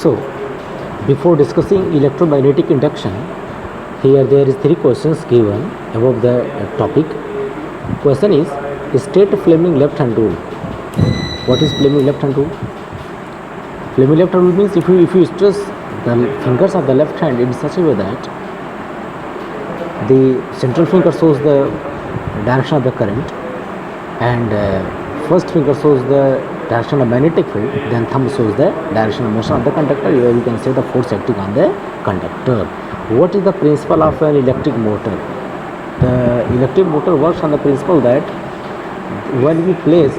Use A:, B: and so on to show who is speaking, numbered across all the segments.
A: So, before discussing electromagnetic induction, here there is three questions given above the topic. Question is state Fleming left hand rule. What is Fleming left hand rule? Fleming left hand rule means if you stress the fingers of the left hand in such a way that the central finger shows the direction of the current and first finger shows the direction of magnetic field, then thumb shows the direction of motion of the conductor. Here you can say the force acting on the conductor. What is the principle of an electric motor? The electric motor works on the principle that when we place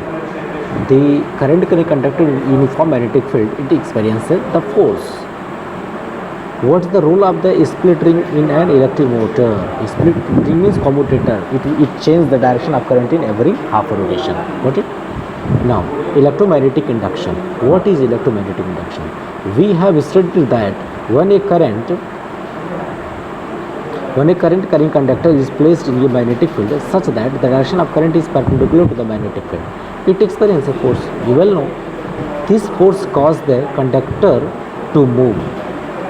A: the current in a conductor in uniform magnetic field, it experiences the force. What is the role of the split ring in an electric motor? Split ring means commutator. It changes the direction of current in every half a rotation. Got it? Now, electromagnetic induction. What is electromagnetic induction? We have studied that when a current carrying conductor is placed in a magnetic field such that the direction of current is perpendicular to the magnetic field, it experiences a force. You well know this force causes the conductor to move.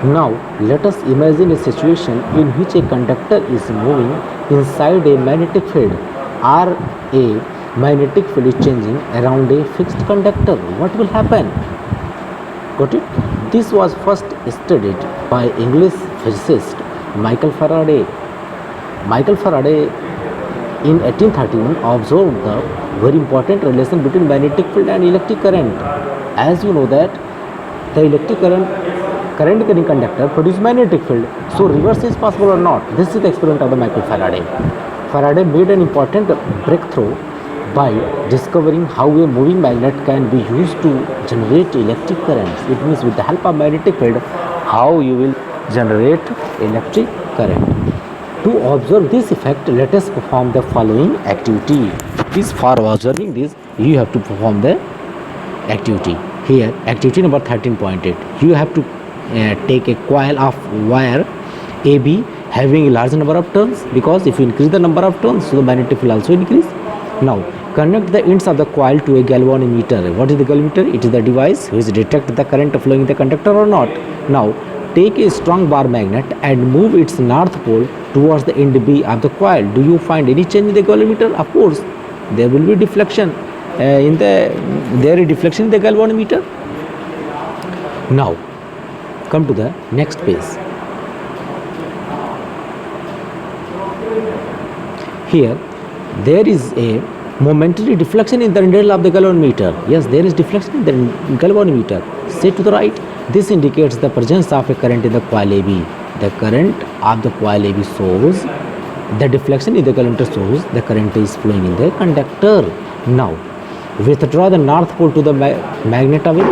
A: Now let us imagine a situation in which a conductor is moving inside a magnetic field or a magnetic field is changing around a fixed conductor. What will happen? Got it? This was first studied by English physicist Michael Faraday. Michael Faraday in 1831 observed the very important relation between magnetic field and electric current. As you know that the electric current carrying conductor produces magnetic field, so reverse is possible or not. This is the experiment of the Michael Faraday. Faraday made an important breakthrough by discovering how a moving magnet can be used to generate electric currents. It means with the help of magnetic field, how you will generate electric current. To observe this effect, let us perform the following activity. This for observing this, you have to perform the activity. Here, activity number 13.8. You have to take a coil of wire AB having a large number of turns, because if you increase the number of turns, so the magnetic field also increase. Now, connect the ends of the coil to a galvanometer. What is the galvanometer? It is the device which detects the current flowing in the conductor or not. Now, take a strong bar magnet and move its north pole towards the end B of the coil. Do you find any change in the galvanometer? Of course, there will be deflection in the galvanometer. Now, come to the next page. Here, there is a momentary deflection in the needle of the galvanometer. Yes, there is deflection in the galvanometer. Say to the right. This indicates the presence of a current in the coil AB. The current of the coil AB shows the deflection in the galvanometer shows the current is flowing in the conductor. Now, withdraw the north pole to the magnet away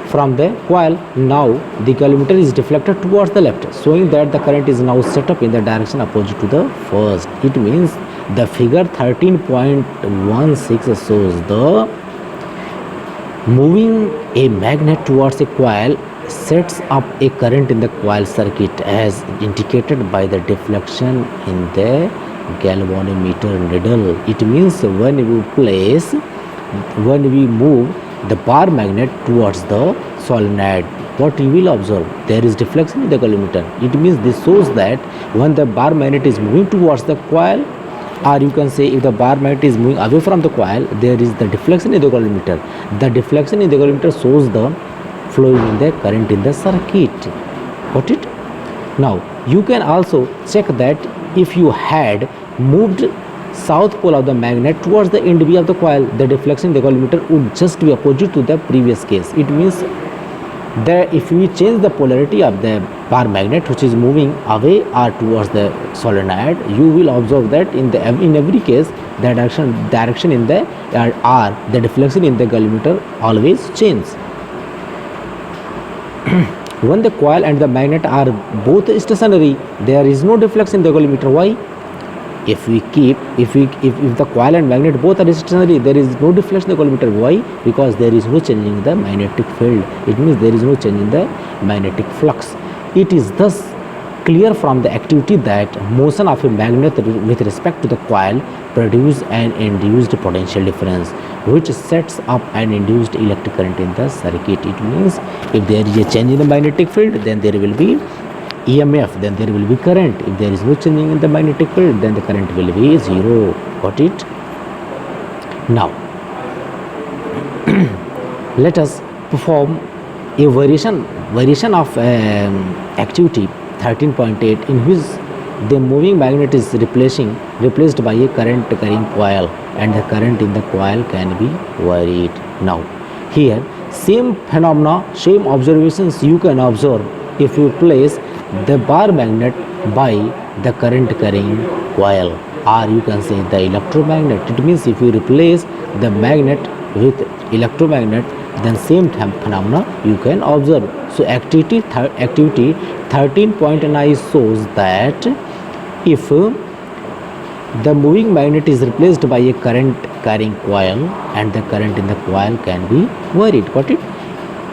A: from the coil. Now, the galvanometer is deflected towards the left, showing that the current is now set up in the direction opposite to the first. It means the figure 13.16 shows the moving a magnet towards a coil sets up a current in the coil circuit as indicated by the deflection in the galvanometer needle. It means when we move the bar magnet towards the solenoid, what you will observe? There is deflection in the galvanometer. It means this shows that when the bar magnet is moving towards the coil, or you can say if the bar magnet is moving away from the coil, there is the deflection in the galvanometer. The deflection in the galvanometer shows the flowing in the current in the circuit. Got it? Now, you can also check that if you had moved south pole of the magnet towards the end B of the coil, the deflection in the galvanometer would just be opposite to the previous case. It means that if we change the polarity of the bar magnet which is moving away or towards the solenoid, you will observe that in every case the direction in the the deflection in the galvanometer always changes. When the coil and the magnet are both stationary, there is no deflection in the galvanometer. Why? If the coil and magnet both are stationary, there is no deflection in the galvanometer. Why? Because there is no change in the magnetic field. It means there is no change in the magnetic flux. It is thus clear from the activity that motion of a magnet with respect to the coil produces an induced potential difference. which sets up an induced electric current in the circuit. It means if there is a change in the magnetic field, then there will be EMF, then there will be current. If there is no changing in the magnetic field, then the current will be zero. Got it? Now, let us perform a variation of activity 13.8, in which the moving magnet is replaced by a current carrying coil, and the current in the coil can be varied. Now, here same phenomena, same observations you can observe if you place the bar magnet by the current carrying coil, or you can say the electromagnet. It means if you replace the magnet with electromagnet, then same phenomena you can observe. So activity 13.9 shows that if the moving magnet is replaced by a current carrying coil, and the current in the coil can be varied. Got it?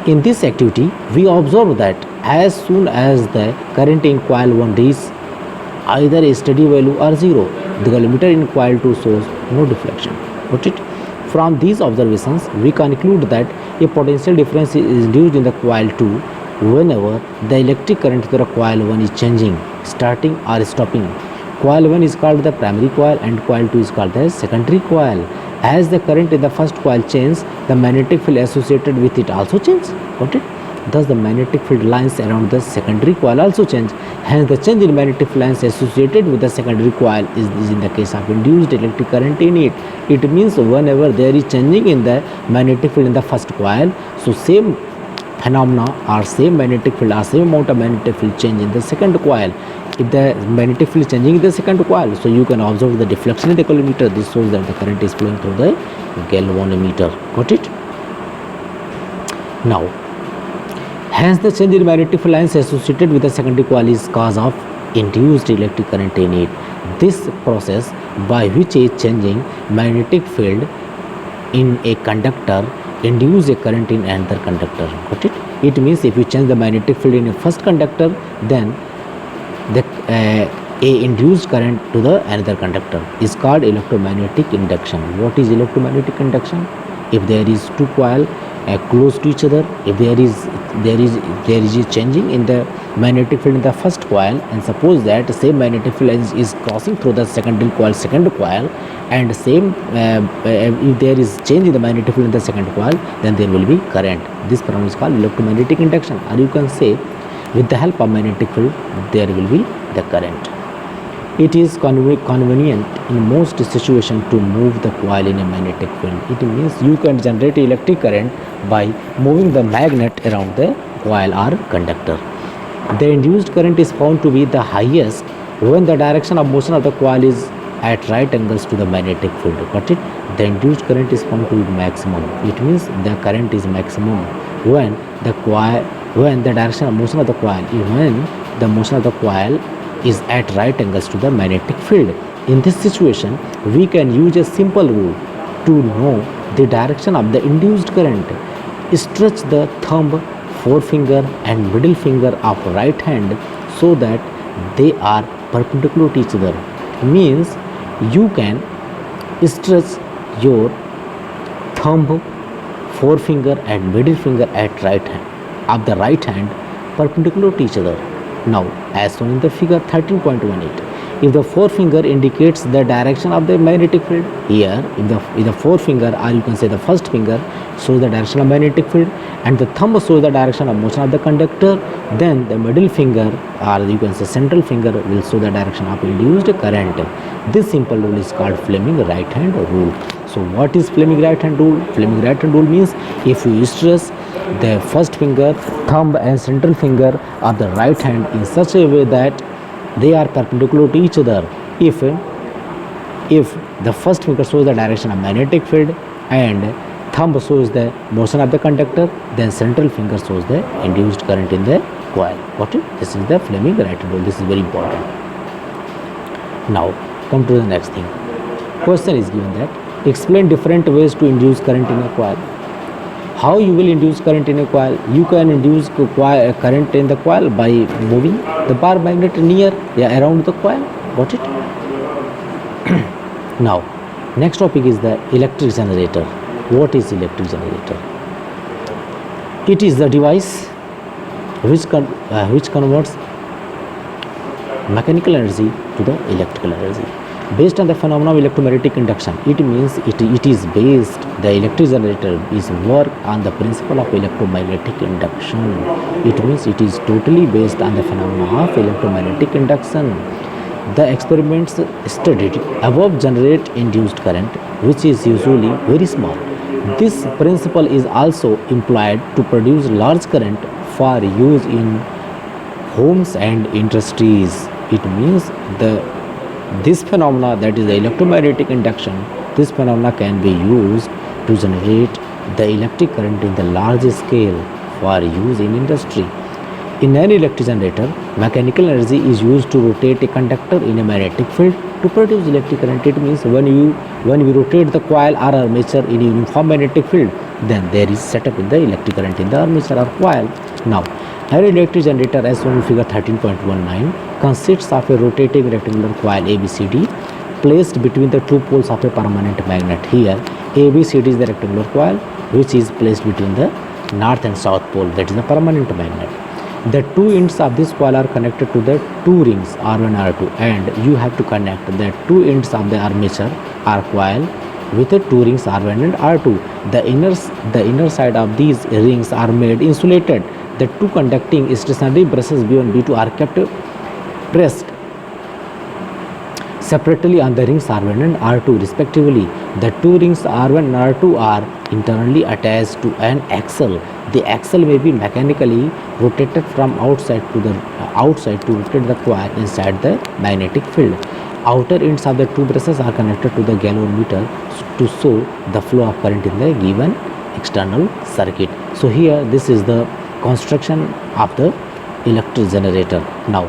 A: In this activity, we observe that as soon as the current in coil 1 reaches either a steady value or zero, the collimator in coil 2 shows no deflection. Got it? From these observations, we conclude that a potential difference is induced in the coil 2 whenever the electric current through the coil 1 is changing, starting or stopping. Coil 1 is called the primary coil and coil 2 is called the secondary coil. As the current in the first coil changes, the magnetic field associated with it also changes. Got it? Thus, the magnetic field lines around the secondary coil also change. Hence, the change in magnetic field lines associated with the secondary coil is in the case of induced electric current in it. It means whenever there is changing in the magnetic field in the first coil, so same phenomena or same magnetic field or same amount of magnetic field change in the second coil. If the magnetic field is changing in the second coil, so you can observe the deflection in the collimator. This shows that the current is flowing through the galvanometer. Got it? Now, hence the change in magnetic field lines associated with the secondary coil is cause of induced electric current in it. This process by which a changing magnetic field in a conductor induce a current in another conductor. Got it? It means if you change the magnetic field in a first conductor, then the a induced current to the another conductor is called electromagnetic induction. What is electromagnetic induction? If there is two coil close to each other, if there is a changing in the magnetic field in the first coil, and suppose that same magnetic field is crossing through the secondary coil, second coil, and same if there is change in the magnetic field in the second coil, then there will be current. This phenomenon is called electromagnetic induction, or you can say with the help of magnetic field there will be the current. It is convenient in most situations to move the coil in a magnetic field. It means you can generate electric current by moving the magnet around the coil or conductor. The induced current is found to be the highest when the direction of motion of the coil is at right angles to the magnetic field. Got it? The induced current is found to be maximum. It means the current is maximum when the direction of motion of the coil, when the motion of the coil is at right angles to the magnetic field. In this situation, we can use a simple rule to know the direction of the induced current. Stretch the thumb, forefinger and middle finger of right hand so that they are perpendicular to each other. Means you can stretch your thumb, forefinger and middle finger at right hand of the right hand perpendicular to each other. Now, as shown in the figure 13.18, if the forefinger indicates the direction of the magnetic field, here if the forefinger, or you can say the first finger, shows the direction of magnetic field and the thumb shows the direction of motion of the conductor, then the middle finger, or you can say central finger, will show the direction of induced current. This simple rule is called Fleming right hand rule. So what is Fleming right hand rule? Fleming right hand rule means if you stress the first finger, thumb and central finger of the right hand in such a way that they are perpendicular to each other. If the first finger shows the direction of magnetic field and thumb shows the motion of the conductor, then central finger shows the induced current in the coil. Got it? This is the Fleming right hand rule. This is very important. Now come to the next thing. Question is given that explain different ways to induce current in a coil. How you will induce current in a coil? You can induce current in the coil by moving the bar magnet around the coil. Got it? Now, next topic is the electric generator. What is electric generator? It is the device which converts mechanical energy to the electrical energy based on the phenomenon of electromagnetic induction. It means it is based, the electric generator is work on the principle of electromagnetic induction. It means it is totally based on the phenomenon of electromagnetic induction. The experiments studied above generate induced current, which is usually very small. This principle is also employed to produce large current for use in homes and industries. It means this phenomena, that is the electromagnetic induction, this phenomena can be used to generate the electric current in the large scale for use in industry. In an electric generator, mechanical energy is used to rotate a conductor in a magnetic field to produce electric current. It means when you rotate the coil or armature in a uniform magnetic field, then there is setup in the electric current in the armature or coil. Now, an electric generator as shown in figure 13.19 consists of a rotating rectangular coil ABCD placed between the two poles of a permanent magnet. Here, ABCD is the rectangular coil which is placed between the north and south pole, that is the permanent magnet. The two ends of this coil are connected to the two rings R1 R2, and you have to connect the two ends of the armature or coil with the two rings R1 and R2. The inner side of these rings are made insulated. The two conducting stationary brushes B1 B2 are kept pressed separately on the rings R1 and R2 respectively. The two rings R1 and R2 are internally attached to an axle. The axle may be mechanically rotated from outside to rotate the coil inside the magnetic field. Outer ends of the two brushes are connected to the galvanometer to show the flow of current in the given external circuit. So here this is the construction of the electric generator. Now,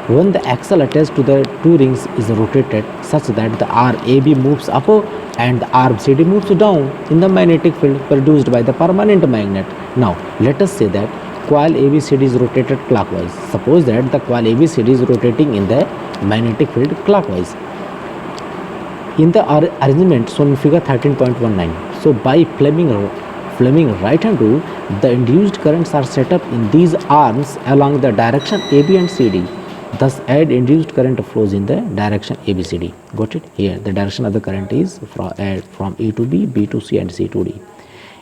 A: when the axle attached to the two rings is rotated such that the RAB moves up and the RCD moves down in the magnetic field produced by the permanent magnet. Now, let us say that coil ABCD is rotated clockwise. Suppose that the coil ABCD is rotating in the magnetic field clockwise. In the arrangement shown in figure 13.19, so by Fleming right hand rule, the induced currents are set up in these arms along the direction AB and CD. Thus, add induced current flows in the direction ABCD. Got it? Here, the direction of the current is from A to B, B to C, and C to D.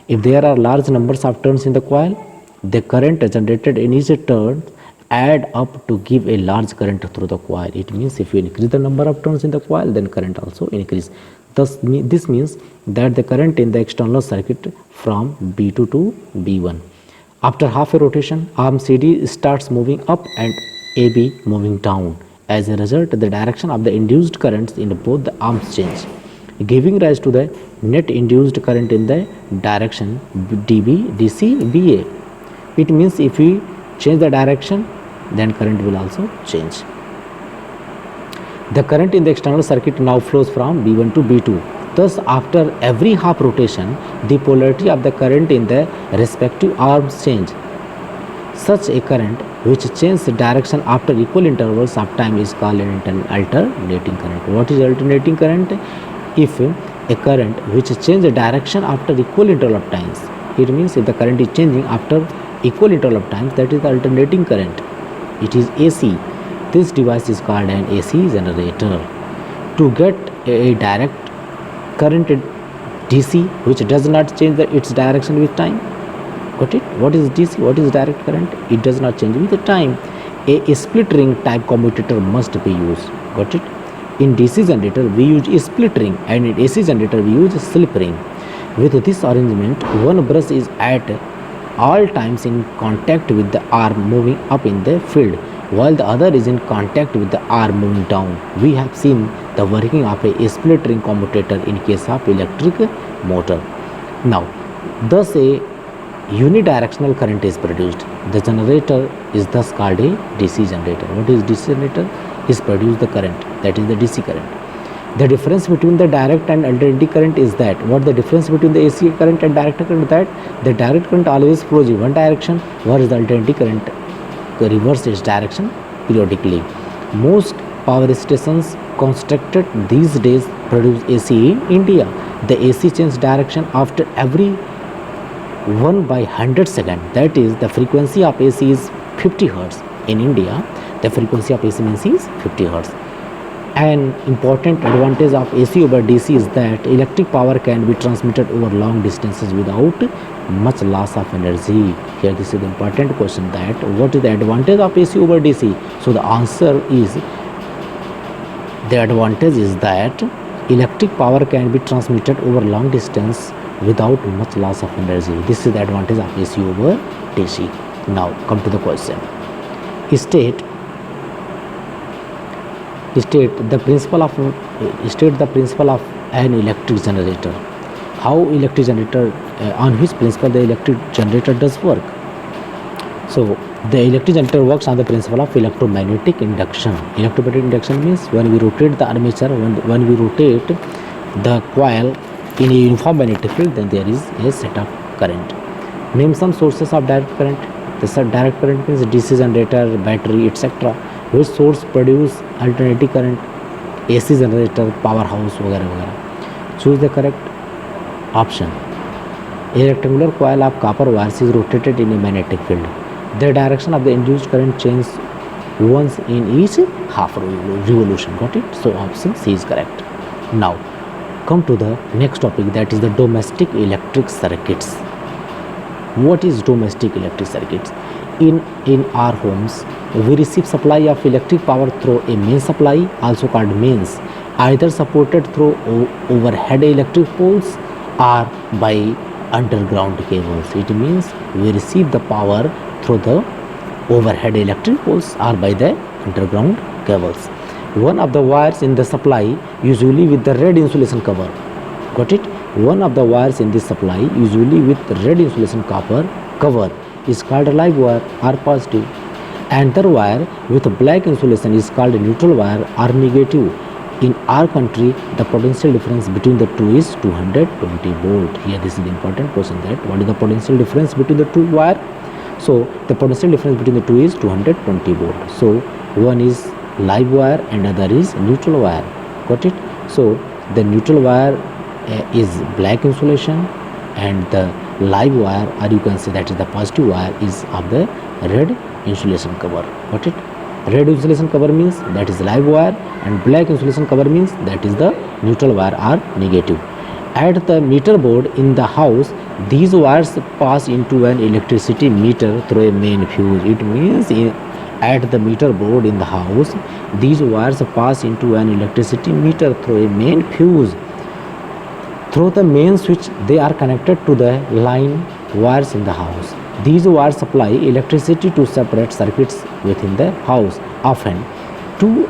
A: If there are large numbers of turns in the coil, the current generated in each turn add up to give a large current through the coil. It means if you increase the number of turns in the coil, then current also increase. Thus, this means that the current in the external circuit from B2 to B1. After half a rotation, arm CD starts moving up and AB moving down. As a result, the direction of the induced currents in both the arms change, giving rise to the net induced current in the direction DB, DC, BA. It means if we change the direction, then current will also change. The current in the external circuit now flows from B1 to B2. Thus, after every half rotation, the polarity of the current in the respective arms change. Such a current which changes direction after equal intervals of time is called an alternating current. What is alternating current? If a current which changes direction after equal interval of times, it means if the current is changing after equal interval of times, that is the alternating current. It is AC. This device is called an AC generator. To get a direct current DC which does not change its direction with time. Got it? What is DC? What is direct current? It does not change with the time. A split ring type commutator must be used. Got it? In DC generator we use a split ring, and in AC generator we use a slip ring. With this arrangement, one brush is at all times in contact with the arm moving up in the field, while the other is in contact with the arm moving down. We have seen the working of a split ring commutator in case of electric motor. Now, thus a unidirectional current is produced. The generator is thus called a DC generator. What is DC generator? Is produce the current, that is the DC current. The difference between the direct and alternating current is that, what the difference between the AC current and direct current, that the direct current always flows in one direction, whereas the alternating current reverses its direction periodically. Most power stations constructed these days produce AC in India. The AC changes direction after every 1 by 100 second. That is, the frequency of AC is 50 hertz. In India, the frequency of AC means is 50 hertz. An important advantage of AC over DC is that electric power can be transmitted over long distances without much loss of energy. Here this is the important question, that what is the advantage of AC over DC? So the answer is, the advantage is that electric power can be transmitted over long distance without much loss of energy. This is the advantage of AC over DC. Now come to the question. State the principle of an electric generator. How electric generator, on which principle the electric generator does work? So the electric generator works on the principle of electromagnetic induction. Electromagnetic induction means when we rotate the armature, when we rotate the coil in a uniform magnetic field, then there is a set of current. Name some sources of direct current. The direct current means DC generator, battery, etc. Which source produce alternating current? AC generator, powerhouse वगैरह वगैरह. Choose the correct option. A rectangular coil of copper wires is rotated in a magnetic field. The direction of the induced current changes once in each half revolution. Got it? So option C is correct. Now come to the next topic, that is the domestic electric circuits. What is domestic electric circuits? In our homes, we receive supply of electric power through a main supply, also called mains, either supported through overhead electric poles or by underground cables. It means we receive the power through the overhead electric poles or by the underground cables. One of the wires in the supply, usually with the red insulation cover. Got it? One of the wires in this supply, usually with red insulation cover, is called live wire or positive. Another wire with black insulation is called neutral wire or negative. In our country, the potential difference between the two is 220 volt. Here this is the important question, that what is the potential difference between the two wire? So the potential difference between the two is 220 volt. So one is live wire and other is neutral wire. Got it? So the neutral wire is black insulation, and the live wire, or you can say that is the positive wire, is of the red insulation cover. Got it? Red insulation cover means that is live wire, and black insulation cover means that is the neutral wire or negative. At the meter board in the house, these wires pass into an electricity meter through a main fuse. It means at the meter board in the house, these wires pass into an electricity meter through a main fuse. Through the main switch, they are connected to the line wires in the house. These wires supply electricity to separate circuits within the house. Often, two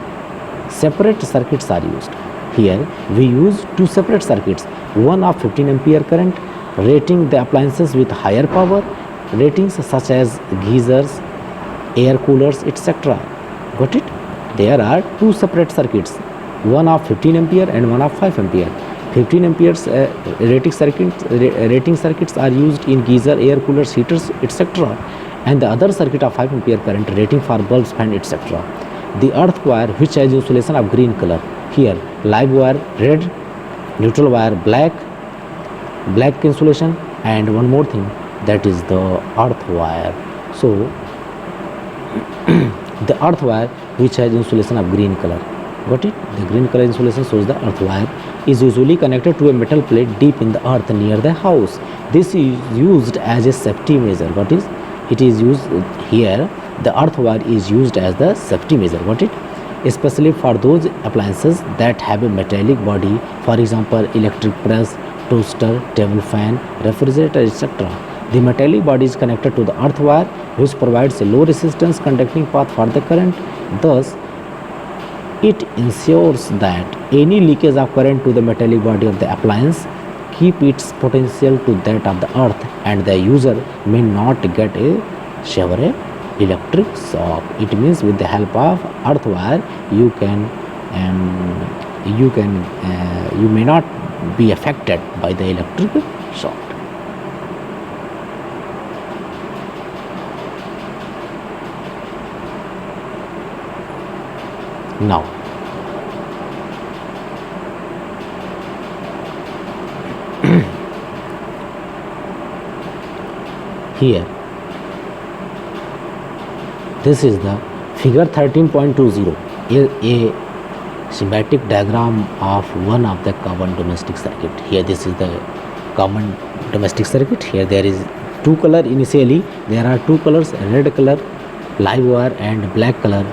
A: separate circuits are used. Here, we use two separate circuits, one of 15 ampere current, rating the appliances with higher power ratings such as geysers, air coolers, etc. Got it? There are two separate circuits, one of 15 ampere and one of 5 ampere. 15 amperes rating circuits are used in geyser, air coolers, heaters, etc. And the other circuit of 5 ampere current rating for bulbs, fan, etc. The earth wire, which has insulation of green color. Here, live wire red, neutral wire black insulation, and one more thing, that is the earth wire. So the earth wire which has insulation of green color. Got it? The green color insulation shows the earth wire is usually connected to a metal plate deep in the earth near the house. This is used as a safety measure. What is? It is used here. The earth wire is used as the safety measure. Got it? Especially for those appliances that have a metallic body, for example, electric press, toaster, table fan, refrigerator, etc. The metallic body is connected to the earth wire, which provides a low resistance conducting path for the current. Thus, it ensures that any leakage of current to the metallic body of the appliance keep its potential to that of the earth, and the user may not get a severe electric shock. It means with the help of earth wire, you may not be affected by the electric shock. Now, Here, this is the figure 13.20, a schematic diagram of one of the common domestic circuit. Here this is the common domestic circuit. Here there is two color. Initially there are two colors, red color live wire and black color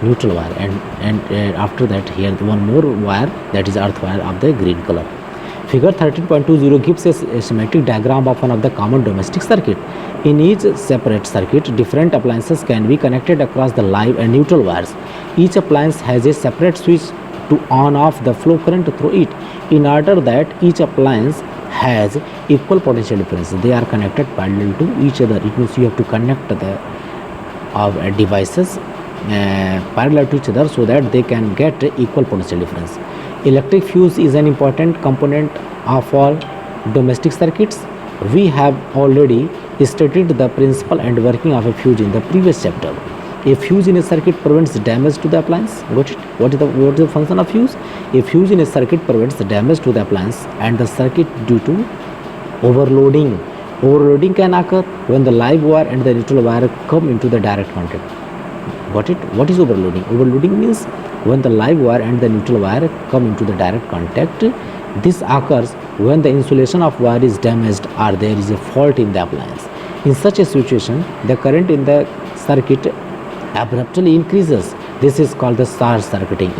A: neutral wire, and after that here one more wire, that is earth wire of the green color. Figure 13.20 gives a schematic diagram of one of the common domestic circuit. In each separate circuit, different appliances can be connected across the live and neutral wires. Each appliance has a separate switch to on off the flow current through it. In order that each appliance has equal potential difference, they are connected parallel to each other. It means you have to connect the devices parallel to each other so that they can get equal potential difference. Electric fuse is an important component of all domestic circuits. We have already studied the principle and working of a fuse in the previous chapter. A fuse in a circuit prevents damage to the appliance. Got it? What is the function of fuse? A fuse in a circuit prevents damage to the appliance and the circuit due to overloading. Overloading can occur when the live wire and the neutral wire come into the direct contact. Got it? What is overloading? Overloading means when the live wire and the neutral wire come into the direct contact. This occurs when the insulation of wire is damaged or there is a fault in the appliance. In such a situation, the current in the circuit abruptly increases. This is called the short circuiting.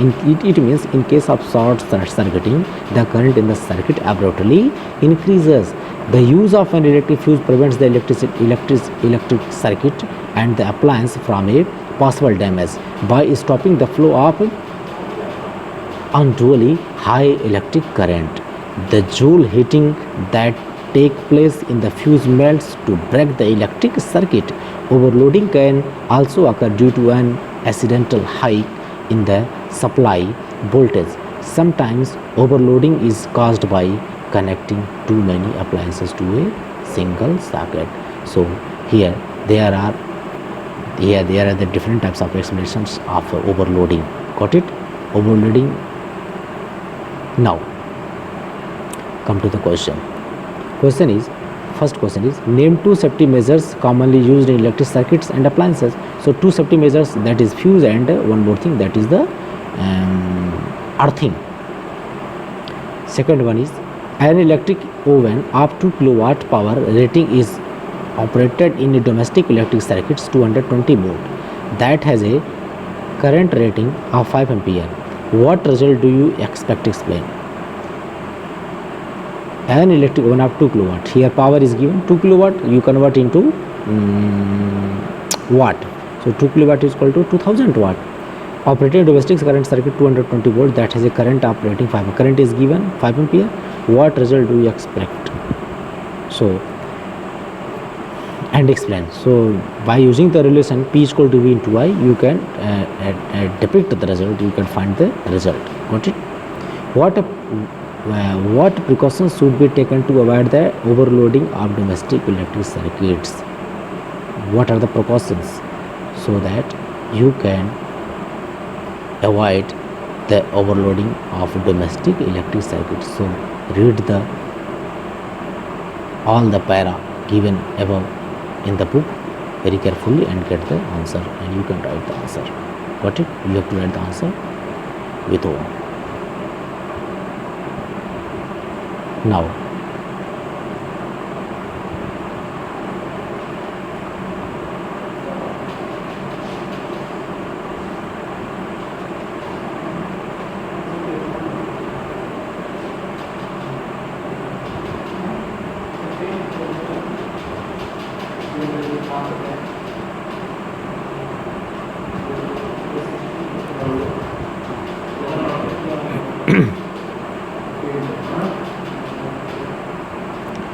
A: It means in case of short circuiting, the current in the circuit abruptly increases. The use of an electric fuse prevents the electric circuit and the appliance from a possible damage by stopping the flow of unduly high electric current. The joule heating that take place in the fuse melts to break the electric circuit. Overloading can also occur due to an accidental hike in the supply voltage. Sometimes overloading is caused by connecting too many appliances to a single socket. So here there are the different types of explanations of overloading. Got it? Overloading. Now come to the question. First question is name two safety measures commonly used in electric circuits and appliances. So two safety measures, that is fuse and one more thing, that is the earthing. Second one is an electric oven of 2 kilowatt power rating is operated in a domestic electric circuits 220 volt that has a current rating of 5 ampere. What result do you expect to explain? An electric oven of 2 kilowatt. Here power is given 2 kilowatt. You convert into watt. So 2 kilowatt is equal to 2000 watt. Operating domestic current circuit 220 volt that has a current operating 5. Current is given 5 ampere. What result do you expect? So and explain. So by using the relation P is equal to V into I, you can depict the result. You can find the result. Got it? What precautions should be taken to avoid the overloading of domestic electric circuits? What are the precautions so that you can avoid the overloading of domestic electric circuits? So read all the para given above in the book very carefully and get the answer, and you can write the answer. Got it? You have to write the answer with O. Now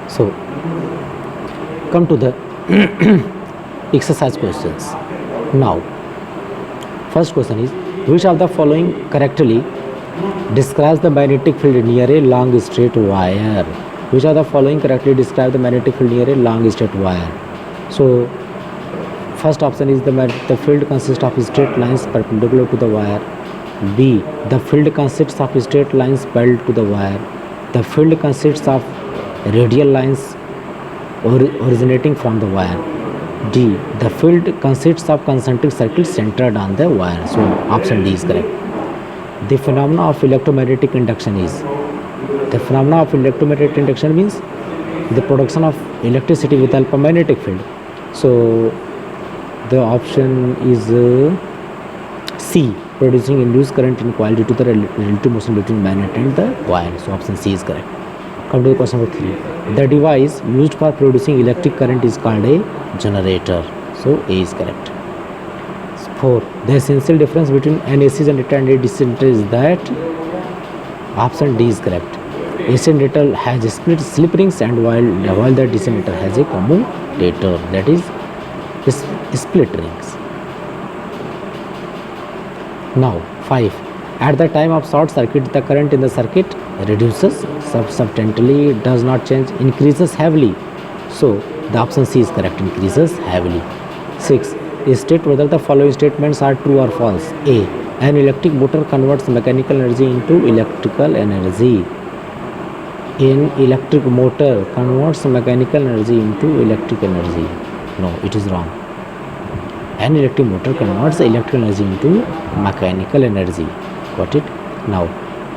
A: so come to the exercise questions. Now first question is, which of the following correctly describes the magnetic field near a long straight wire? Which of the following correctly describe the magnetic field near a long straight wire? So first option is the field consists of straight lines perpendicular to the wire. B, the field consists of straight lines parallel to the wire. The field consists of radial lines originating from the wire. D. The field consists of concentric circuits centered on the wire. So option D is correct. The phenomena of electromagnetic induction is, the phenomena of electromagnetic induction means the production of electricity with help of magnetic field. So the option is C, producing induced current in coil due to the relative motion between magnet and the coil. So option C is correct. Come to the question number 3. The device used for producing electric current is called a generator. So A is correct. 4. The essential difference between an AC generator and a DC generator is that option D is correct. AC generator has split slip rings, and while the DC generator has a commutator, that is split rings. Now 5. At the time of short circuit, the current in the circuit reduces substantially, does not change, increases heavily. So the option C is correct, increases heavily. 6. State whether the following statements are true or false. A. An electric motor converts mechanical energy into electrical energy. An electric motor converts mechanical energy into electric energy. No, it is wrong. An electric motor converts electrical energy into mechanical energy. Got it? Now,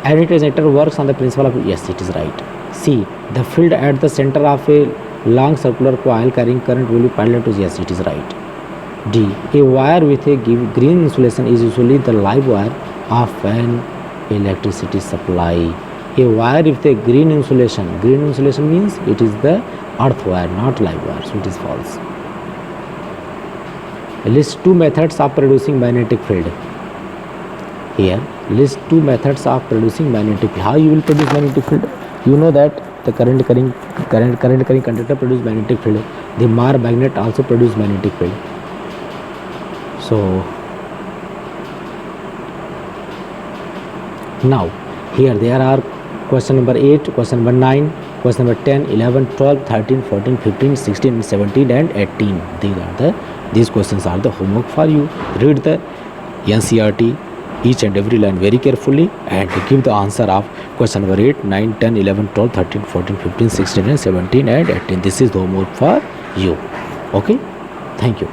A: an generator works on the principle of, yes, it is right. C. The field at the center of a long circular coil carrying current will be parallel to, yes, it is right. D. A wire with a green insulation is usually the live wire of an electricity supply. A wire with a green insulation means it is the earth wire, not live wire, so it is false. List 2 methods of producing magnetic field. Here, list 2 methods of producing magnetic field. How you will produce magnetic field? You know that the current carrying conductor produce magnetic field. The magnet also produce magnetic field. So now here there are question number 8, question number 9, question number 10, 11, 12, 13, 14, 15, 16, 17 and 18. These questions are the homework for you. Read the NCERT each and every line very carefully and give the answer of question number 8, 9, 10, 11, 12, 13, 14, 15, 16 and 17 and 18. This is the homework for you. Okay, thank you.